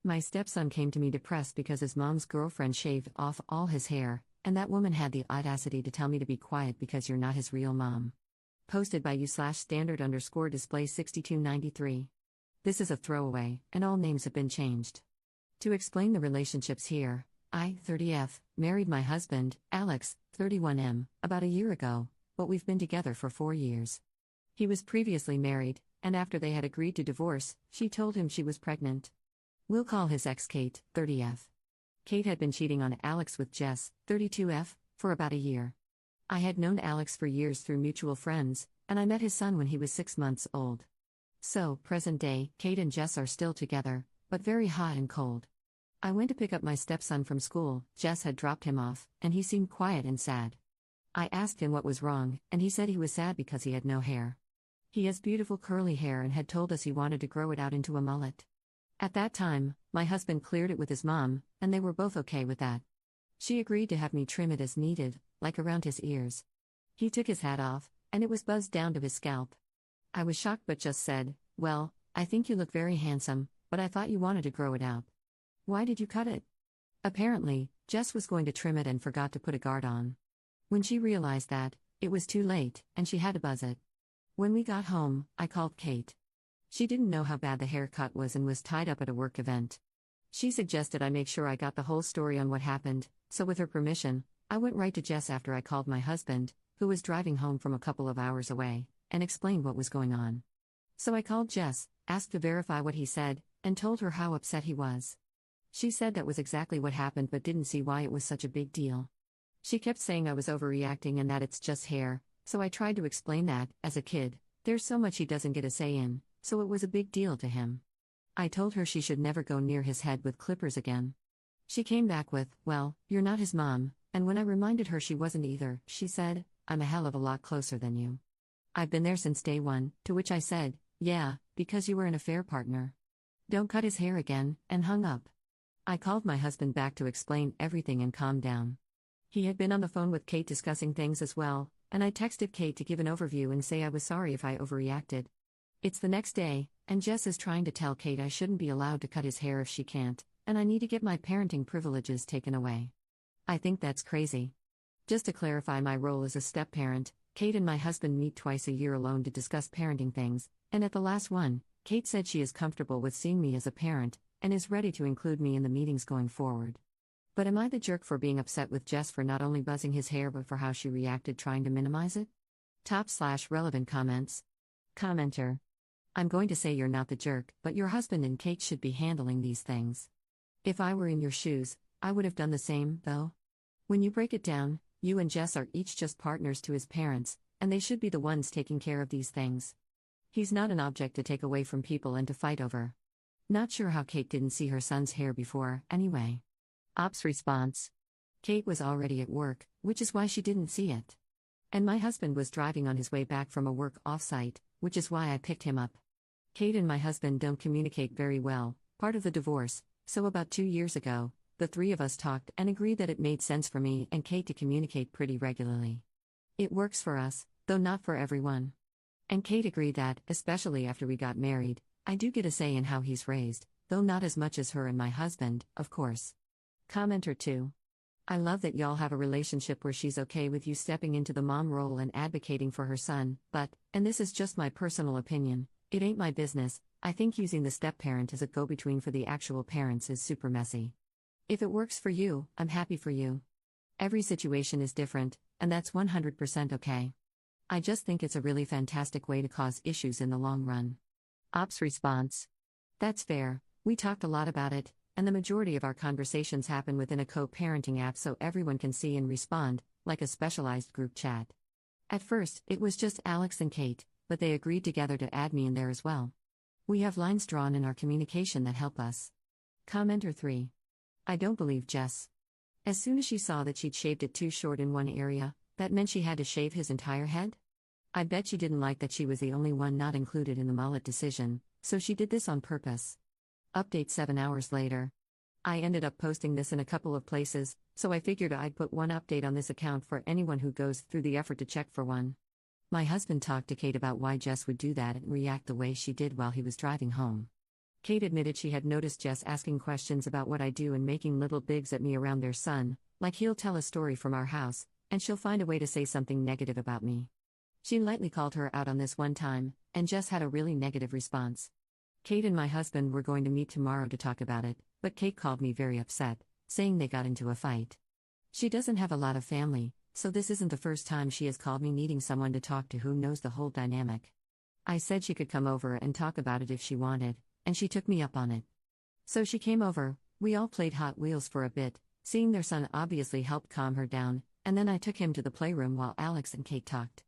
My stepson came to me depressed because his mom's girlfriend shaved off all his hair, and that woman had the audacity to tell me to be quiet because you're not his real mom. Posted by you/standard_display 6293. This is a throwaway, and all names have been changed. To explain the relationships here, I, 30F, married my husband, Alex, 31M, about a year ago, but we've been together for 4 years. He was previously married, and after they had agreed to divorce, she told him she was pregnant. We'll call his ex Kate, 30F. Kate had been cheating on Alex with Jess, 32F, for about a year. I had known Alex for years through mutual friends, and I met his son when he was 6 months old. So, present day, Kate and Jess are still together, but very hot and cold. I went to pick up my stepson from school. Jess had dropped him off, and he seemed quiet and sad. I asked him what was wrong, and he said he was sad because he had no hair. He has beautiful curly hair and had told us he wanted to grow it out into a mullet. At that time, my husband cleared it with his mom, and they were both okay with that. She agreed to have me trim it as needed, like around his ears. He took his hat off, and it was buzzed down to his scalp. I was shocked but just said, "Well, I think you look very handsome, but I thought you wanted to grow it out. Why did you cut it?" Apparently, Jess was going to trim it and forgot to put a guard on. When she realized that, it was too late, and she had to buzz it. When we got home, I called Kate. She didn't know how bad the haircut was and was tied up at a work event. She suggested I make sure I got the whole story on what happened, so with her permission, I went right to Jess after I called my husband, who was driving home from a couple of hours away, and explained what was going on. So I called Jess, asked to verify what he said, and told her how upset he was. She said that was exactly what happened but didn't see why it was such a big deal. She kept saying I was overreacting and that it's just hair, so I tried to explain that, as a kid, there's so much he doesn't get a say in, so it was a big deal to him. I told her she should never go near his head with clippers again. She came back with, "Well, you're not his mom," and when I reminded her she wasn't either, she said, "I'm a hell of a lot closer than you. I've been there since day one," to which I said, "Yeah, because you were an affair partner. Don't cut his hair again," and hung up. I called my husband back to explain everything and calm down. He had been on the phone with Kate discussing things as well, and I texted Kate to give an overview and say I was sorry if I overreacted. It's the next day, and Jess is trying to tell Kate I shouldn't be allowed to cut his hair if she can't, and I need to get my parenting privileges taken away. I think that's crazy. Just to clarify my role as a step-parent, Kate and my husband meet twice a year alone to discuss parenting things, and at the last one, Kate said she is comfortable with seeing me as a parent, and is ready to include me in the meetings going forward. But am I the jerk for being upset with Jess for not only buzzing his hair but for how she reacted trying to minimize it? Top/relevant comments. Commenter. I'm going to say you're not the jerk, but your husband and Kate should be handling these things. If I were in your shoes, I would have done the same, though. When you break it down, you and Jess are each just partners to his parents, and they should be the ones taking care of these things. He's not an object to take away from people and to fight over. Not sure how Kate didn't see her son's hair before, anyway. Ops response. Kate was already at work, which is why she didn't see it. And my husband was driving on his way back from a work offsite, which is why I picked him up. Kate and my husband don't communicate very well, part of the divorce, so about 2 years ago, the three of us talked and agreed that it made sense for me and Kate to communicate pretty regularly. It works for us, though not for everyone. And Kate agreed that, especially after we got married, I do get a say in how he's raised, though not as much as her and my husband, of course. Commenter 2. I love that y'all have a relationship where she's okay with you stepping into the mom role and advocating for her son, but, and this is just my personal opinion, it ain't my business. I think using the step-parent as a go-between for the actual parents is super messy. If it works for you, I'm happy for you. Every situation is different, and that's 100% okay. I just think it's a really fantastic way to cause issues in the long run. Ops response. That's fair, we talked a lot about it, and the majority of our conversations happen within a co-parenting app so everyone can see and respond, like a specialized group chat. At first, it was just Alex and Kate, but they agreed together to add me in there as well. We have lines drawn in our communication that help us. Commenter 3. I don't believe Jess. As soon as she saw that she'd shaved it too short in one area, that meant she had to shave his entire head? I bet she didn't like that she was the only one not included in the mullet decision, so she did this on purpose. Update 7 hours later. I ended up posting this in a couple of places, so I figured I'd put one update on this account for anyone who goes through the effort to check for one. My husband talked to Kate about why Jess would do that and react the way she did while he was driving home. Kate admitted she had noticed Jess asking questions about what I do and making little bigs at me around their son, like he'll tell a story from our house, and she'll find a way to say something negative about me. She lightly called her out on this one time, and Jess had a really negative response. Kate and my husband were going to meet tomorrow to talk about it, but Kate called me very upset, saying they got into a fight. She doesn't have a lot of family, so this isn't the first time she has called me needing someone to talk to who knows the whole dynamic. I said she could come over and talk about it if she wanted, and she took me up on it. So she came over, we all played Hot Wheels for a bit, seeing their son obviously helped calm her down, and then I took him to the playroom while Alex and Kate talked.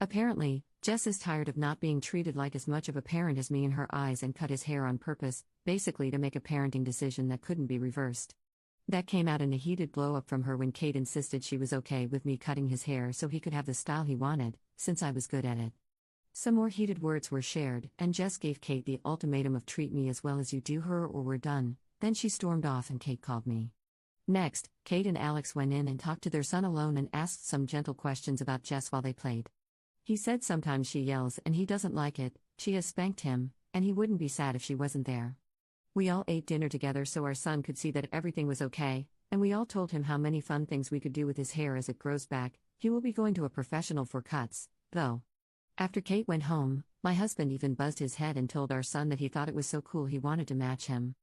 Apparently, Jess is tired of not being treated like as much of a parent as me in her eyes and cut his hair on purpose, basically to make a parenting decision that couldn't be reversed. That came out in a heated blow-up from her when Kate insisted she was okay with me cutting his hair so he could have the style he wanted, since I was good at it. Some more heated words were shared, and Jess gave Kate the ultimatum of treat me as well as you do her or we're done, then she stormed off and Kate called me. Next, Kate and Alex went in and talked to their son alone and asked some gentle questions about Jess while they played. He said sometimes she yells and he doesn't like it, she has spanked him, and he wouldn't be sad if she wasn't there. We all ate dinner together so our son could see that everything was okay, and we all told him how many fun things we could do with his hair as it grows back. He will be going to a professional for cuts, though. After Kate went home, my husband even buzzed his head and told our son that he thought it was so cool he wanted to match him.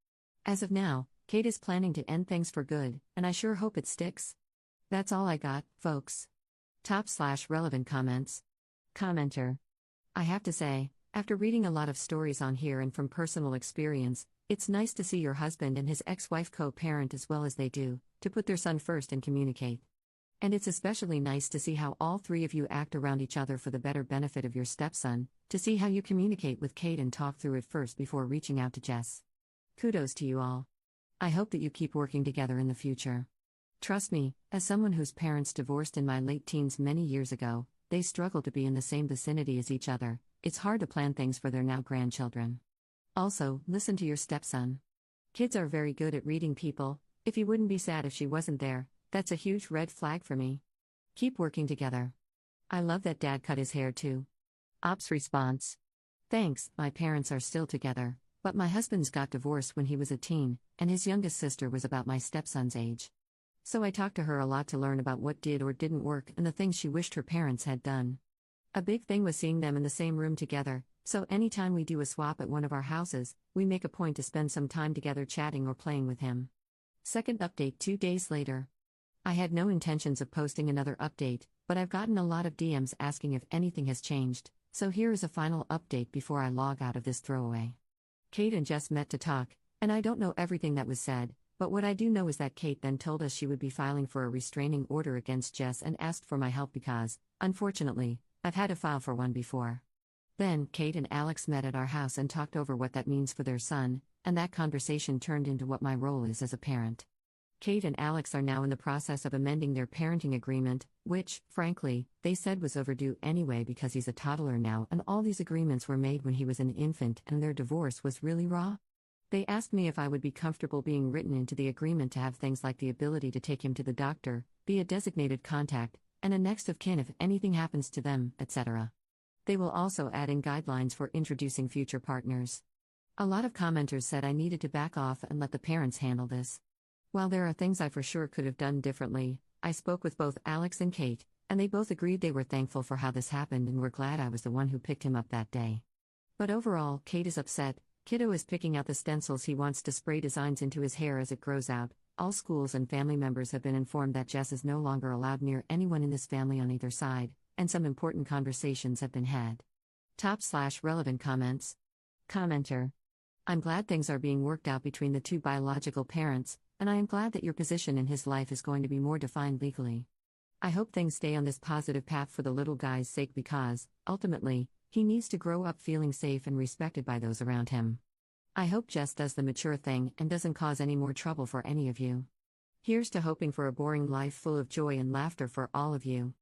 As of now, Kate is planning to end things for good, and I sure hope it sticks. That's all I got, folks. Top/relevant comments. Commenter. I have to say, after reading a lot of stories on here and from personal experience, it's nice to see your husband and his ex-wife co-parent as well as they do, to put their son first and communicate. And it's especially nice to see how all three of you act around each other for the better benefit of your stepson, to see how you communicate with Kate and talk through it first before reaching out to Jess. Kudos to you all. I hope that you keep working together in the future. Trust me, as someone whose parents divorced in my late teens many years ago, they struggle to be in the same vicinity as each other. It's hard to plan things for their now grandchildren. Also, listen to your stepson. Kids are very good at reading people. If he wouldn't be sad if she wasn't there, that's a huge red flag for me. Keep working together. I love that dad cut his hair too. Ops response. Thanks, my parents are still together, but my husband's got divorced when he was a teen, and his youngest sister was about my stepson's age. So I talked to her a lot to learn about what did or didn't work and the things she wished her parents had done. A big thing was seeing them in the same room together, so anytime we do a swap at one of our houses, we make a point to spend some time together chatting or playing with him. Second update 2 days later. I had no intentions of posting another update, but I've gotten a lot of DMs asking if anything has changed, so here is a final update before I log out of this throwaway. Kate and Jess met to talk, and I don't know everything that was said, but what I do know is that Kate then told us she would be filing for a restraining order against Jess and asked for my help because, unfortunately, I've had to file for one before. Then, Kate and Alex met at our house and talked over what that means for their son, and that conversation turned into what my role is as a parent. Kate and Alex are now in the process of amending their parenting agreement, which, frankly, they said was overdue anyway because he's a toddler now and all these agreements were made when he was an infant and their divorce was really raw. They asked me if I would be comfortable being written into the agreement to have things like the ability to take him to the doctor, be a designated contact, and a next of kin if anything happens to them, etc. They will also add in guidelines for introducing future partners. A lot of commenters said I needed to back off and let the parents handle this. While there are things I for sure could have done differently, I spoke with both Alex and Kate, and they both agreed they were thankful for how this happened and were glad I was the one who picked him up that day. But overall, Kate is upset. Kiddo is picking out the stencils he wants to spray designs into his hair as it grows out. All schools and family members have been informed that Jess is no longer allowed near anyone in this family on either side, and some important conversations have been had. Top/relevant comments. Commenter. I'm glad things are being worked out between the two biological parents, and I am glad that your position in his life is going to be more defined legally. I hope things stay on this positive path for the little guy's sake because, ultimately, he needs to grow up feeling safe and respected by those around him. I hope Jess does the mature thing and doesn't cause any more trouble for any of you. Here's to hoping for a boring life full of joy and laughter for all of you.